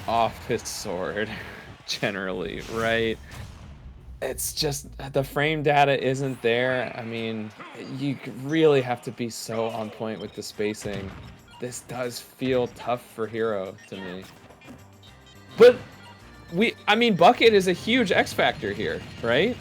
off his sword, generally, right? It's just the frame data isn't there. I mean, you really have to be so on point with the spacing. This does feel tough for Hero to me. But I mean, Bucket is a huge X factor here, right?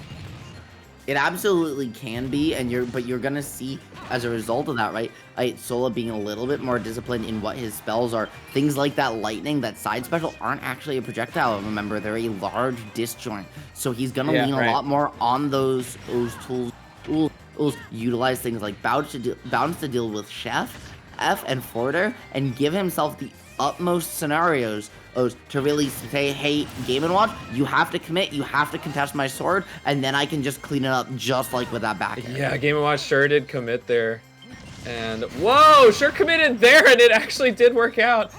It absolutely can be, and but you're gonna see as a result of that, right? Sola being a little bit more disciplined in what his spells are. Things like that lightning, that side special aren't actually a projectile. Remember, they're a large disjoint, so he's gonna lean a lot more on those tools. Utilize things like bounce to deal with Chef, F, and Forder, and give himself the utmost scenarios to really say, hey, Game & Watch, you have to commit, you have to contest my sword, and then I can just clean it up just like with that back air. Yeah, Game & Watch sure did commit there. And whoa, sure committed there, and it actually did work out.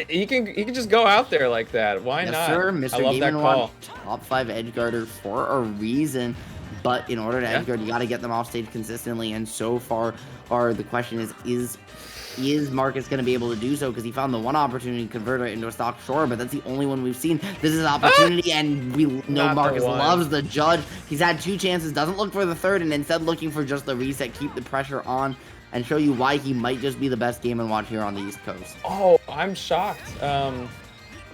He can just go out there like that. Why not? Sir, Mr. I love that call. Top 5 edgeguarder for a reason, but in order to edgeguard, you got to get them off stage consistently. And so far, the question is Marcus going to be able to do so? Because he found the one opportunity to convert it into a stock shore, but that's the only one we've seen. This is an opportunity, and we know Marcus loves the judge. He's had 2 chances, doesn't look for the third, and instead looking for just the reset, keep the pressure on, and show you why he might just be the best Game & Watch here on the East Coast. Oh, I'm shocked.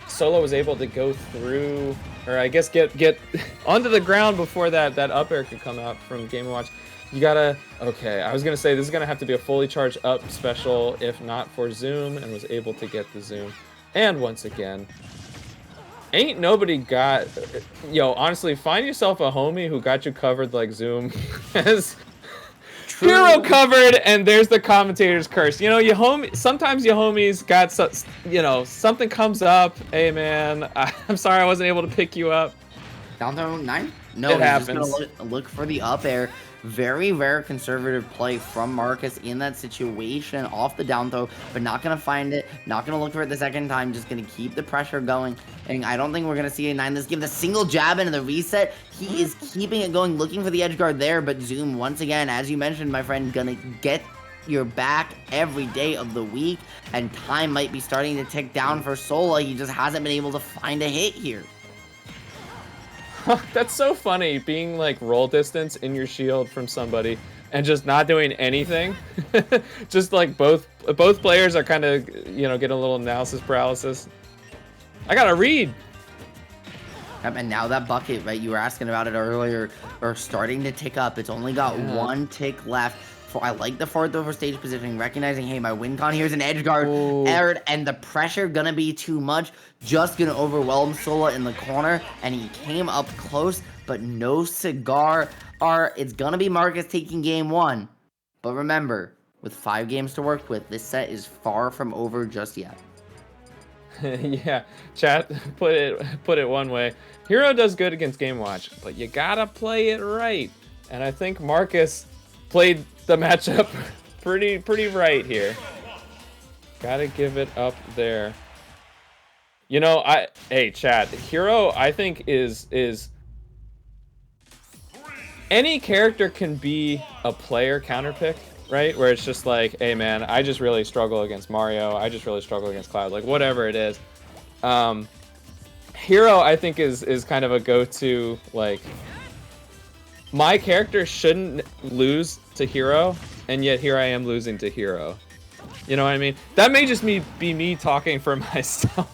Sola was able to go through, or I guess get onto the ground before that up air could come out from Game & Watch. You gotta, okay, I was gonna say this is gonna have to be a fully charged up special, if not for Zoom, and was able to get the Zoom. And once again, ain't nobody got, yo, honestly, find yourself a homie who got you covered like Zoom has Hero covered, and there's the commentator's curse. You know, sometimes your homies got, something comes up. Hey man, I'm sorry I wasn't able to pick you up. Down throw 9? No, it happens. Just gonna look for the up air. Very, very conservative play from Marcus in that situation off the down throw, but not going to find it, not going to look for it the second time, just going to keep the pressure going. And I don't think we're going to see a 9. Let's give the single jab into the reset. He is keeping it going, looking for the edge guard there, but Zoom, once again, as you mentioned, my friend, going to get your back every day of the week, and time might be starting to tick down for Sola. He just hasn't been able to find a hit here. That's so funny, being like roll distance in your shield from somebody and just not doing anything. Just like both players are kind of, getting a little analysis paralysis. I gotta read. And now that bucket, right, you were asking about it earlier, are starting to tick up. It's only got 1 tick left. I like the fourth over stage positioning, recognizing, hey, my win con here's an edge guard, and the pressure gonna be too much, just gonna overwhelm Sola in the corner, and he came up close, but no cigar. It's gonna be Marcus taking game 1, but remember, with 5 games to work with, this set is far from over just yet. Yeah, chat put it one way. Hero does good against Game Watch, but you gotta play it right, and I think Marcus played the matchup pretty right here. Gotta give it up there. Hey chat, Hero I think is any character can be a player counterpick, right? Where it's just like, hey man, I just really struggle against Mario, I just really struggle against Cloud, like whatever it is. Hero I think is kind of a go-to, like, my character shouldn't lose to Hero, and yet here I am losing to Hero. You know what I mean? That may just be me talking for myself.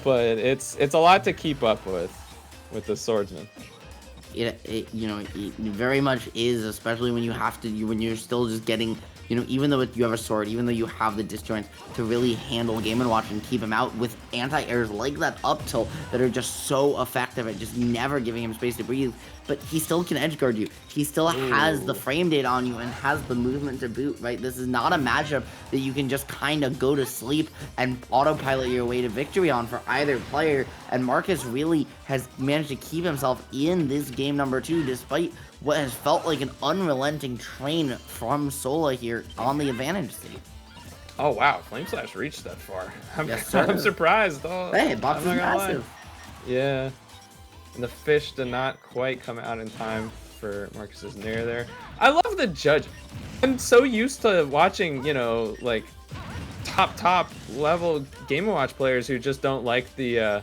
But it's a lot to keep up with the swordsman. It very much is, especially when you have to, when you're still just getting, even though you have a sword, even though you have the disjoints to really handle Game & Watch and keep him out with anti-airs like that up tilt that are just so effective at just never giving him space to breathe. But he still can edge guard you. He still has the frame data on you and has the movement to boot, right? This is not a matchup that you can just kind of go to sleep and autopilot your way to victory on for either player. And Marcus really has managed to keep himself in this game number 2 despite what has felt like an unrelenting train from Sola here on the advantage state. Oh wow, Flame Slash reached that far. Yes, sir. I'm surprised. Oh, hey, box is massive. Yeah. And the fish did not quite come out in time for Marcus's nair there. I love the judge. I'm so used to watching, like, top level Game & Watch players who just don't like the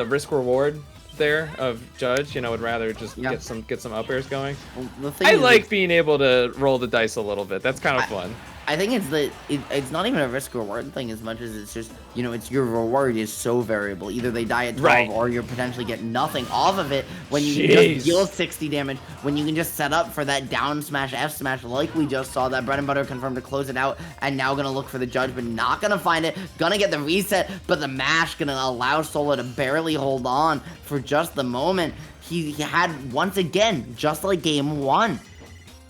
risk reward there of Judge, you know, would rather just get some up airs going. Well, the thing I is like being able to roll the dice a little bit. That's kind of fun. I think it's not even a risk reward thing as much as it's just, you know, it's your reward is so variable. Either they die at 12 or you potentially get nothing off of it when you can just deal 60 damage, when you can just set up for that down smash, F smash, like we just saw. That Bread and Butter confirmed to close it out, and now gonna look for the Judge, but not gonna find it. Gonna get the reset, but the mash gonna allow Sola to barely hold on for just the moment. He had, once again, just like game 1.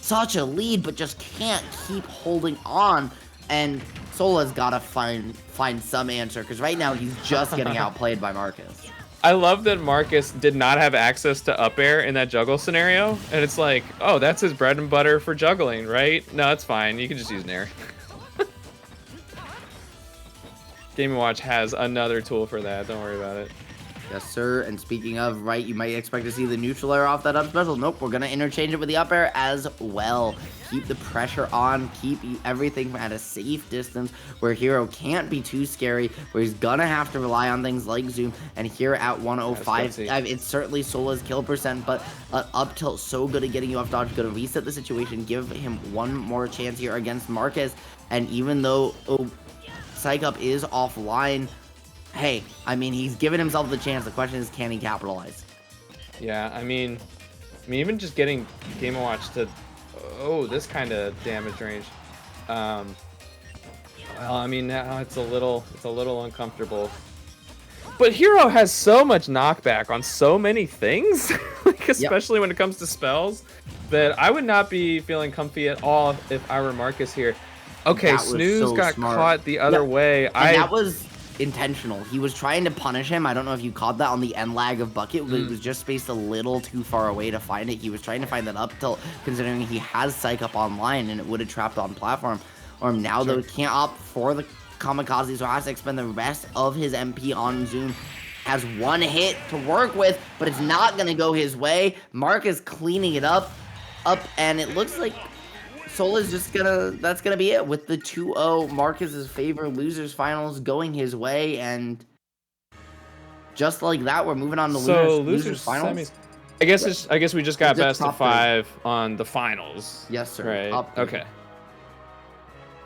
Such a lead, but just can't keep holding on, and Sola's gotta find some answer, because right now he's just getting outplayed by Marcus. I love that Marcus did not have access to up air in that juggle scenario, and it's like, oh, that's his bread and butter for juggling, right? No, it's fine. You can just use Nair. Game & Watch has another tool for that. Don't worry about it. Yes, sir. And speaking of, right, you might expect to see the neutral air off that up special. Nope, we're going to interchange it with the up air as well. Keep the pressure on. Keep everything at a safe distance where Hero can't be too scary, where he's going to have to rely on things like Zoom. And here at 105, it's certainly Sola's kill percent, but up tilt so good at getting you off dodge. Going to reset the situation, give him one more chance here against Marcus. And even though Psych Up is offline, hey, I mean, he's given himself the chance. The question is, can he capitalize? Yeah, I mean, even just getting Game & Watch to, this kind of damage range. Well, I mean, now it's a little uncomfortable. But Hero has so much knockback on so many things, like especially when it comes to spells, that I would not be feeling comfy at all if I were Marcus here. Okay, Snooze got caught the other way. And that was intentional. He was trying to punish him. I don't know if you caught that on the end lag of Bucket, but it was just spaced a little too far away to find it. He was trying to find that up tilt, considering he has Psych Up online, and it would have trapped on platform. Or now, though, he can't opt for the Kamikaze, so has to expend the rest of his MP on Zoom. Has one hit to work with, but it's not going to go his way. Mark is cleaning it up, and it looks like Sola's just that's gonna be it with the 2-0 Marcus's favor losers finals going his way, and just like that, we're moving on to losers finals. I guess we just got best of 5 on the finals. Yes, sir. Right. Okay.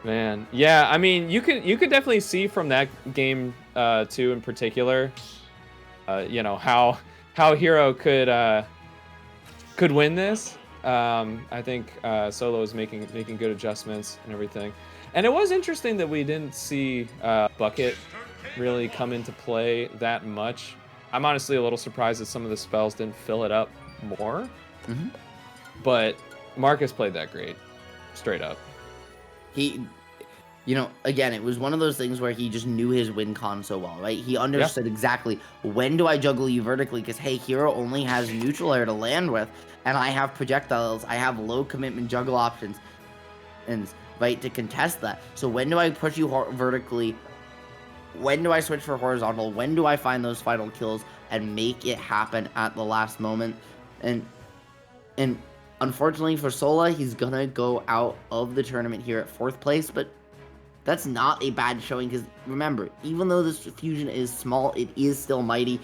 Man, yeah. I mean, you could definitely see from that game 2 in particular, you know, how Hero could win this. I think Solo is making good adjustments and everything. And it was interesting that we didn't see Bucket really come into play that much. I'm honestly a little surprised that some of the spells didn't fill it up more. But Marcus played that great, straight up. He, you know, again, it was one of those things where he just knew his win con so well, right? He understood exactly, when do I juggle you vertically? Because, hey, Hero only has neutral air to land with, and I have projectiles, I have low commitment juggle options, and right, to contest that. So when do I push you vertically? When do I switch for horizontal? When do I find those final kills and make it happen at the last moment? And unfortunately for Sola, he's gonna go out of the tournament here at 4th place, but that's not a bad showing, because remember, even though this fusion is small, it is still mighty.